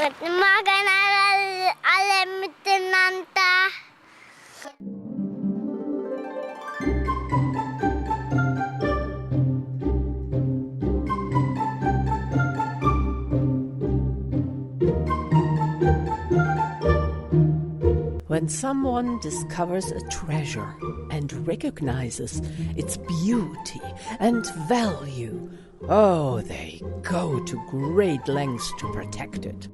Guten Morgen alle miteinander. When someone discovers a treasure and recognizes its beauty and value, oh, they go to great lengths to protect it.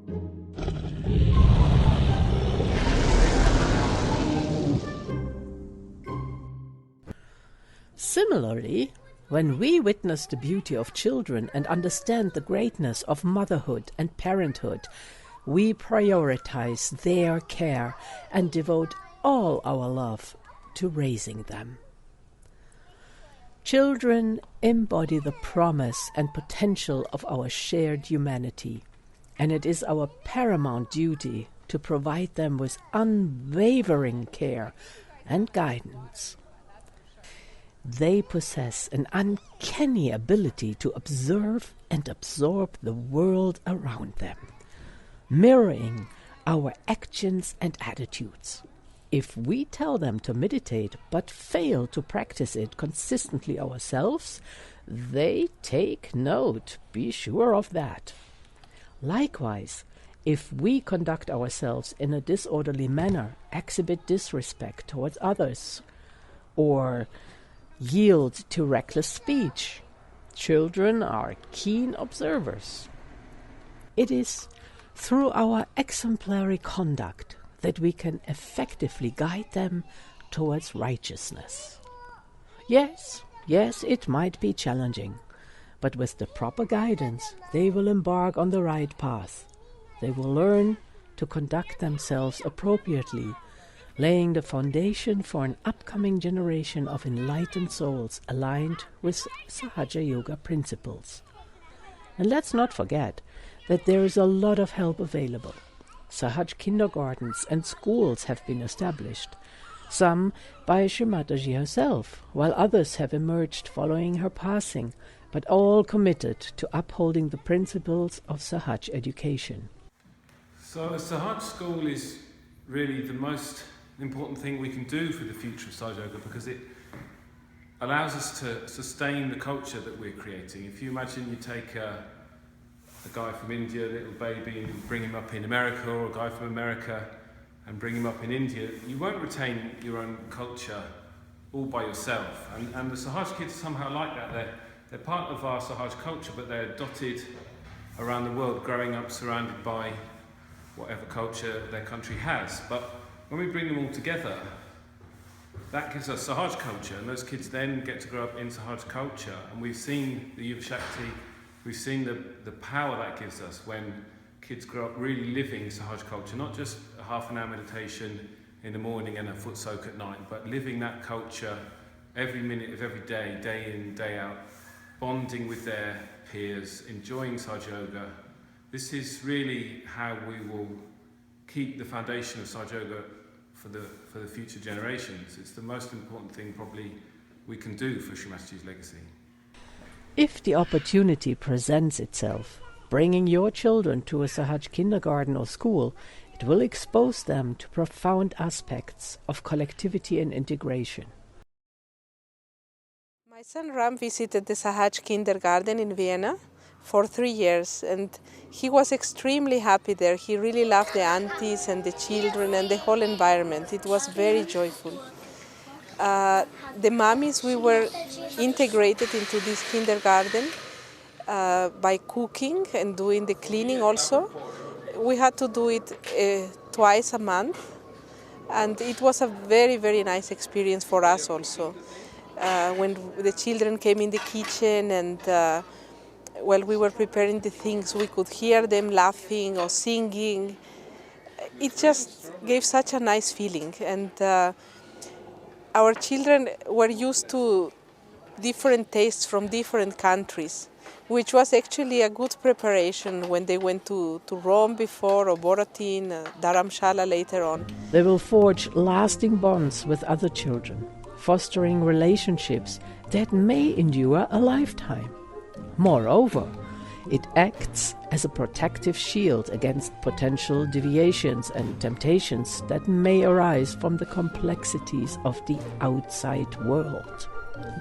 Similarly, when we witness the beauty of children and understand the greatness of motherhood and parenthood, we prioritize their care and devote all our love to raising them. Children embody the promise and potential of our shared humanity, and it is our paramount duty to provide them with unwavering care and guidance. They possess an uncanny ability to observe and absorb the world around them, mirroring our actions and attitudes. If we tell them to meditate but fail to practice it consistently ourselves, they take note, be sure of that. Likewise, if we conduct ourselves in a disorderly manner, exhibit disrespect towards others, or yield to reckless speech, children are keen observers. It is through our exemplary conduct that we can effectively guide them towards righteousness. Yes, it might be challenging, but with the proper guidance, they will embark on the right path. They will learn to conduct themselves appropriately, laying the foundation for an upcoming generation of enlightened souls aligned with Sahaja Yoga principles. And let's not forget that there is a lot of help available. Sahaj kindergartens and schools have been established, some by Shri Mataji herself, while others have emerged following her passing, but all committed to upholding the principles of Sahaj education. So a Sahaj school is really the most important thing we can do for the future of Sahaj Yoga, because it allows us to sustain the culture that we're creating. If you imagine you take a guy from India, a little baby, and bring him up in America, or a guy from America and bring him up in India, you won't retain your own culture all by yourself. And the Sahaj kids are somehow like that. They're part of our Sahaj culture, but they're dotted around the world, growing up surrounded by whatever culture their country has. But when we bring them all together, that gives us Sahaj culture, and those kids then get to grow up in Sahaj culture. And we've seen the Yuva Shakti, we've seen the power that gives us when kids grow up really living Sahaj culture, not just a half an hour meditation in the morning and a foot soak at night, but living that culture every minute of every day, day in, day out, bonding with their peers, enjoying Sahaj Yoga. This is really how we will keep the foundation of Sahaj Yoga for the future generations. It's the most important thing probably we can do for Shri Mataji's legacy. If the opportunity presents itself, bringing your children to a Sahaj kindergarten or school, it will expose them to profound aspects of collectivity and integration. My son Ram visited the Sahaj kindergarten in Vienna for 3 years, and he was extremely happy there. He really loved the aunties and the children and the whole environment. It was very joyful. The mummies, we were integrated into this kindergarten by cooking and doing the cleaning also. We had to do it twice a month, and it was a very, very nice experience for us also. When the children came in the kitchen and while we were preparing the things, we could hear them laughing or singing. It just gave such a nice feeling, and our children were used to different tastes from different countries, which was actually a good preparation when they went to Rome before, or Boratin, Dharamshala later on. They will forge lasting bonds with other children, fostering relationships that may endure a lifetime. Moreover, It acts as a protective shield against potential deviations and temptations that may arise from the complexities of the outside world.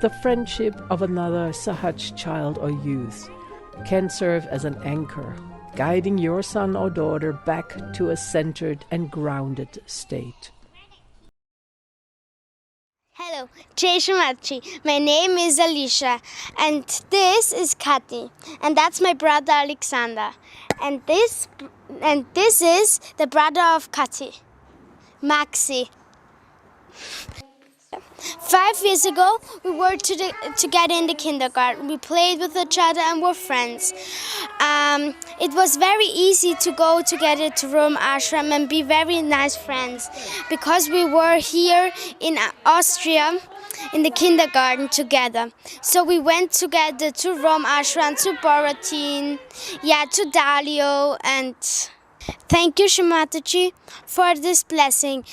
The friendship of another Sahaj child or youth can serve as an anchor, guiding your son or daughter back to a centered and grounded state. Hello, Jai Shri Mataji. My name is Alicia, and this is Kati, and that's my brother Alexander, and this is the brother of Kati, Maxi. 5 years ago, we were together in the kindergarten. We played with each other and were friends. It was very easy to go together to Rome Ashram and be very nice friends because we were here in Austria in the kindergarten together. So we went together to Rome Ashram, to Boratin, to Dalio, and thank you, Shri Mataji, for this blessing.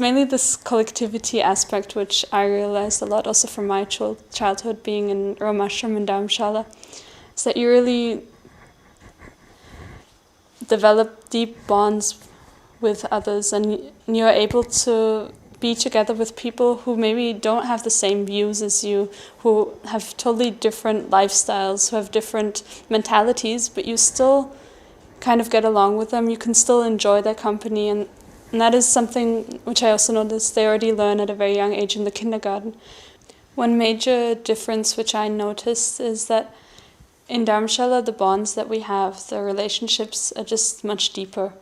Mainly this collectivity aspect, which I realized a lot also from my childhood being in Rome Ashram and Dharamshala, is that you really develop deep bonds with others, and you're able to be together with people who maybe don't have the same views as you, who have totally different lifestyles, who have different mentalities, but you still kind of get along with them. You can still enjoy their company, and that is something which I also noticed they already learn at a very young age in the kindergarten. One major difference which I noticed is that in Dharamshala, the bonds that we have, the relationships are just much deeper.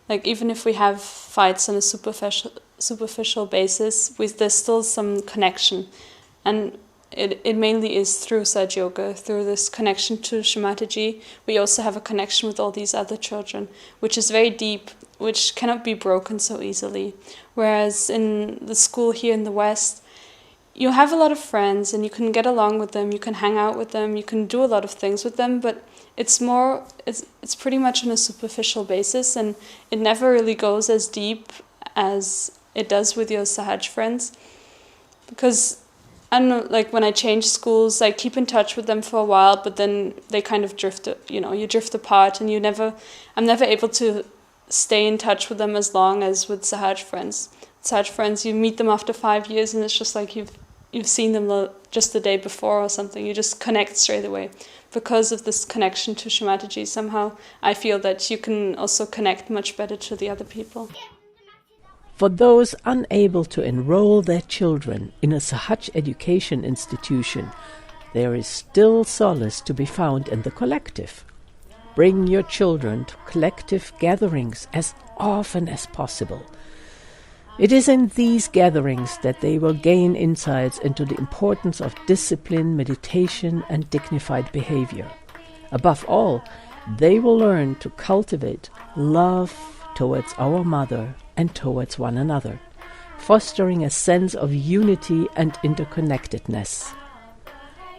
Like even if we have fights on a superficial basis, there's still some connection. And it mainly is through Sahaja Yoga, through this connection to Shri Mataji. We also have a connection with all these other children, which is very deep, which cannot be broken so easily. Whereas in the school here in the West, you have a lot of friends and you can get along with them, you can hang out with them, you can do a lot of things with them, but it's pretty much on a superficial basis, and it never really goes as deep as it does with your Sahaj friends. Because I don't know, like when I change schools, I keep in touch with them for a while, but then they kind of drift, you drift apart, and I'm never able to stay in touch with them as long as with Sahaj friends. Sahaj friends, you meet them after 5 years, and it's just like you've seen them just the day before or something. You just connect straight away. Because of this connection to Shri Mataji, somehow I feel that you can also connect much better to the other people. For those unable to enroll their children in a Sahaj education institution, there is still solace to be found in the collective. Bring your children to collective gatherings as often as possible. It is in these gatherings that they will gain insights into the importance of discipline, meditation, and dignified behavior. Above all, they will learn to cultivate love towards our mother and towards one another, fostering a sense of unity and interconnectedness.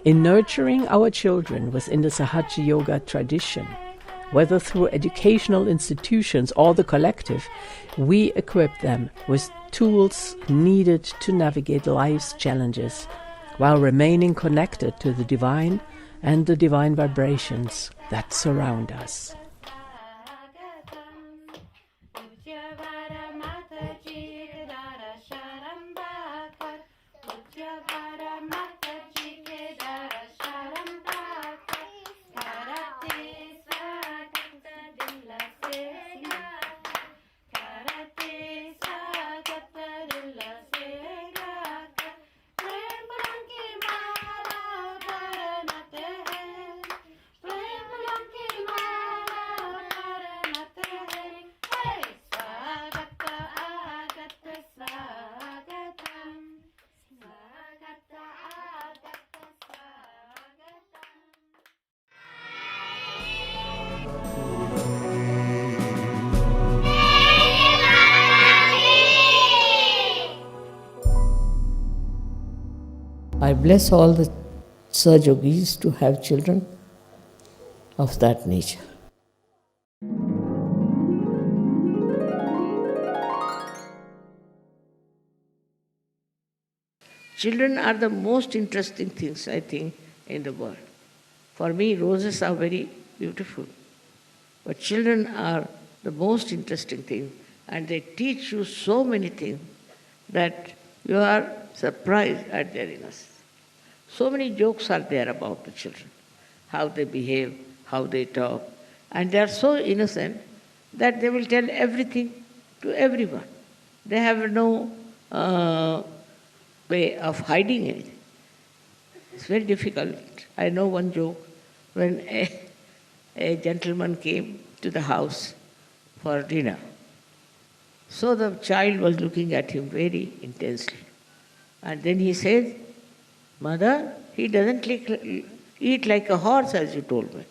In nurturing our children within the Sahaja Yoga tradition, whether through educational institutions or the collective, we equip them with tools needed to navigate life's challenges while remaining connected to the divine and the divine vibrations that surround us. I bless all the Sahajogis to have children of that nature. Children are the most interesting things, I think, in the world. For me, roses are very beautiful. But children are the most interesting thing, and they teach you so many things that you are surprised at their innocence. So many jokes are there about the children, how they behave, how they talk, and they are so innocent that they will tell everything to everyone. They have no way of hiding anything. It's very difficult. I know one joke when a gentleman came to the house for dinner. So the child was looking at him very intensely. And then he says, "Mother, he doesn't eat like a horse as you told me."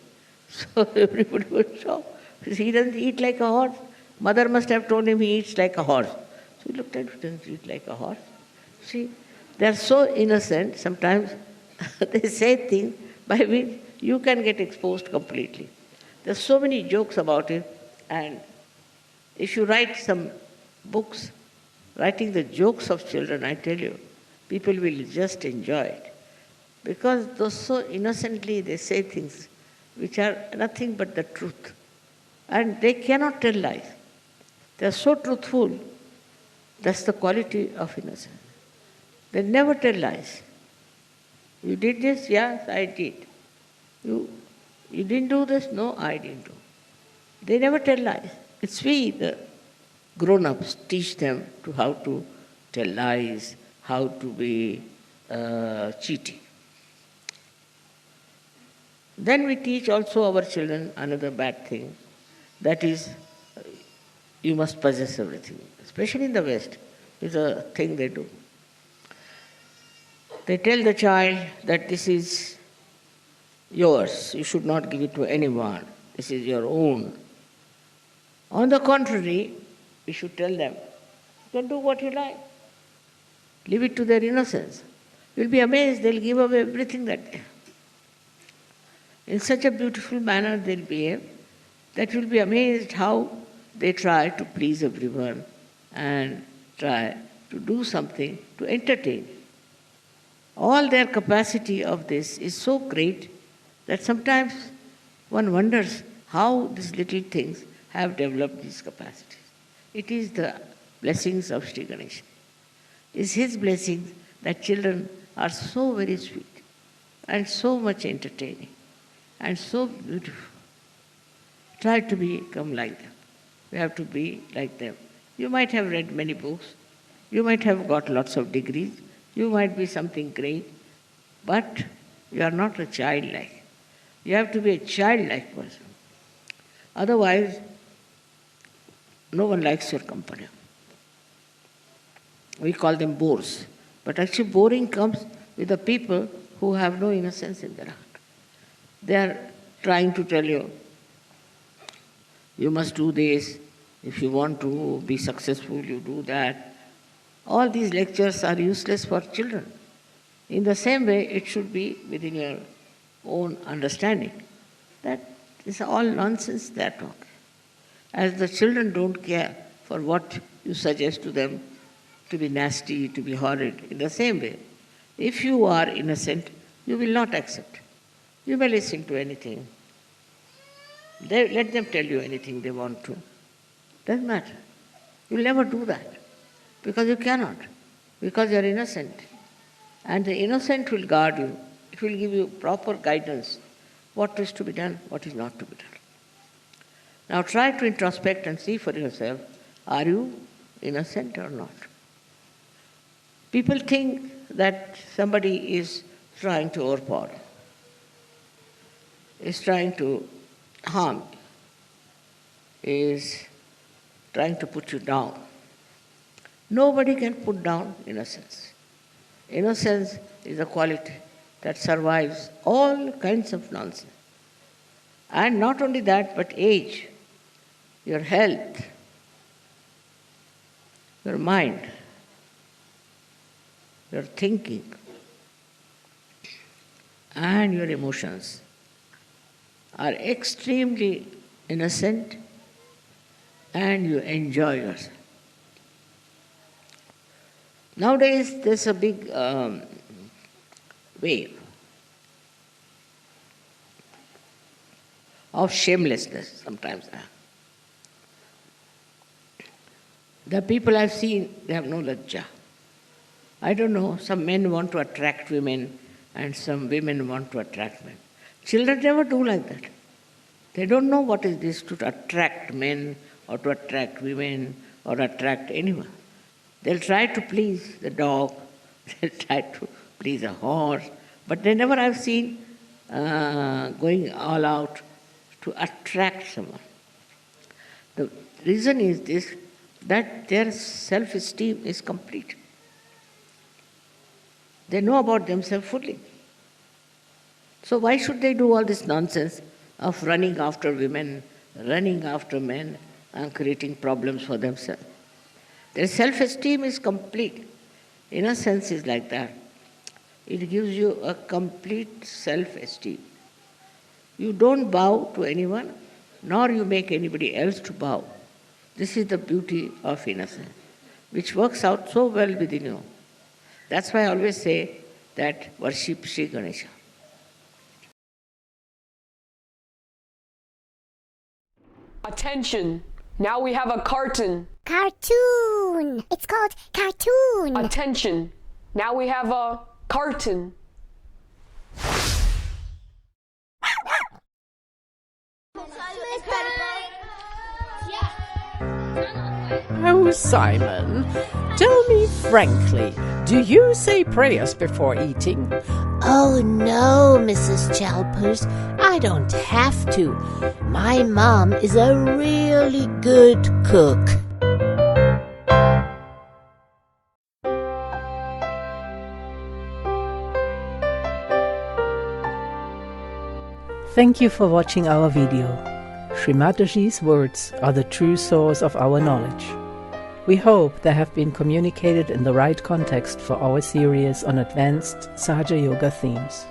So everybody was shocked. He doesn't eat like a horse. Mother must have told him he eats like a horse. So he looked at him, he doesn't eat like a horse. See, they are so innocent, sometimes they say things by which you can get exposed completely. There are so many jokes about it, and if you write some books, writing the jokes of children, I tell you, people will just enjoy it. Because those so innocently they say things which are nothing but the truth. And they cannot tell lies. They are so truthful. That's the quality of innocence. They never tell lies. You did this? Yes, I did. You didn't do this? No, I didn't do. They never tell lies. It's we, the grown-ups, teach them to how to tell lies, how to be cheating. Then we teach also our children another bad thing. That is, you must possess everything. Especially in the West, it's a thing they do. They tell the child that this is yours. You should not give it to anyone. This is your own. On the contrary, we should tell them, you can do what you like. Leave it to their innocence. You'll be amazed, they'll give away everything that they have. In such a beautiful manner they'll behave that you'll be amazed how they try to please everyone and try to do something to entertain. All their capacity of this is so great that sometimes one wonders how these little things have developed these capacities. It is the blessings of Shri Ganesha. It's his blessings that children are so very sweet and so much entertaining and so beautiful. Try to become like them. We have to be like them. You might have read many books. You might have got lots of degrees. You might be something great. But you are not a childlike. You have to be a childlike person. Otherwise, no one likes your company. We call them bores. But actually boring comes with the people who have no innocence in their heart. They are trying to tell you, you must do this. If you want to be successful, you do that. All these lectures are useless for children. In the same way, it should be within your own understanding. That is all nonsense they are talking. As the children don't care for what you suggest to them to be nasty, to be horrid. In the same way, if you are innocent, you will not accept. You may listen to anything. Let them tell you anything they want to. Doesn't matter. You'll never do that. Because you cannot. Because you're innocent. And the innocent will guard you. It will give you proper guidance. What is to be done, what is not to be done. Now try to introspect and see for yourself, are you innocent or not? People think that somebody is trying to overpower, is trying to harm, is trying to put you down. Nobody can put down innocence. Innocence is a quality that survives all kinds of nonsense. And not only that, but age, your health, your mind, your thinking, and your emotions are extremely innocent, and you enjoy yourself. Nowadays, there's a big wave of shamelessness sometimes. The people I've seen, they have no lajja. I don't know, some men want to attract women and some women want to attract men. Children never do like that. They don't know what is this to attract men or to attract women or attract anyone. They'll try to please the dog, they'll try to please a horse, but they never have seen going all out to attract someone. The reason is this, that their self-esteem is complete. They know about themselves fully. So why should they do all this nonsense of running after women, running after men, and creating problems for themselves? Their self-esteem is complete. In a sense, it's like that. It gives you a complete self-esteem. You don't bow to anyone, nor you make anybody else to bow. This is the beauty of innocence, which works out so well within you. That's why I always say that worship Shri Ganesha. Attention! Now we have a carton. Cartoon! It's called cartoon! Attention! Now we have a carton. Oh, Simon, tell me frankly, do you say prayers before eating? Oh no, Mrs. Chalpers, I don't have to. My mom is a really good cook. Thank you for watching our video. Shri Mataji's words are the true source of our knowledge. We hope they have been communicated in the right context for our series on advanced Sahaja Yoga themes.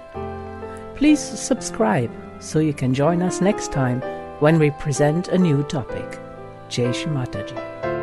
Please subscribe so you can join us next time when we present a new topic. Jai Shri Mataji.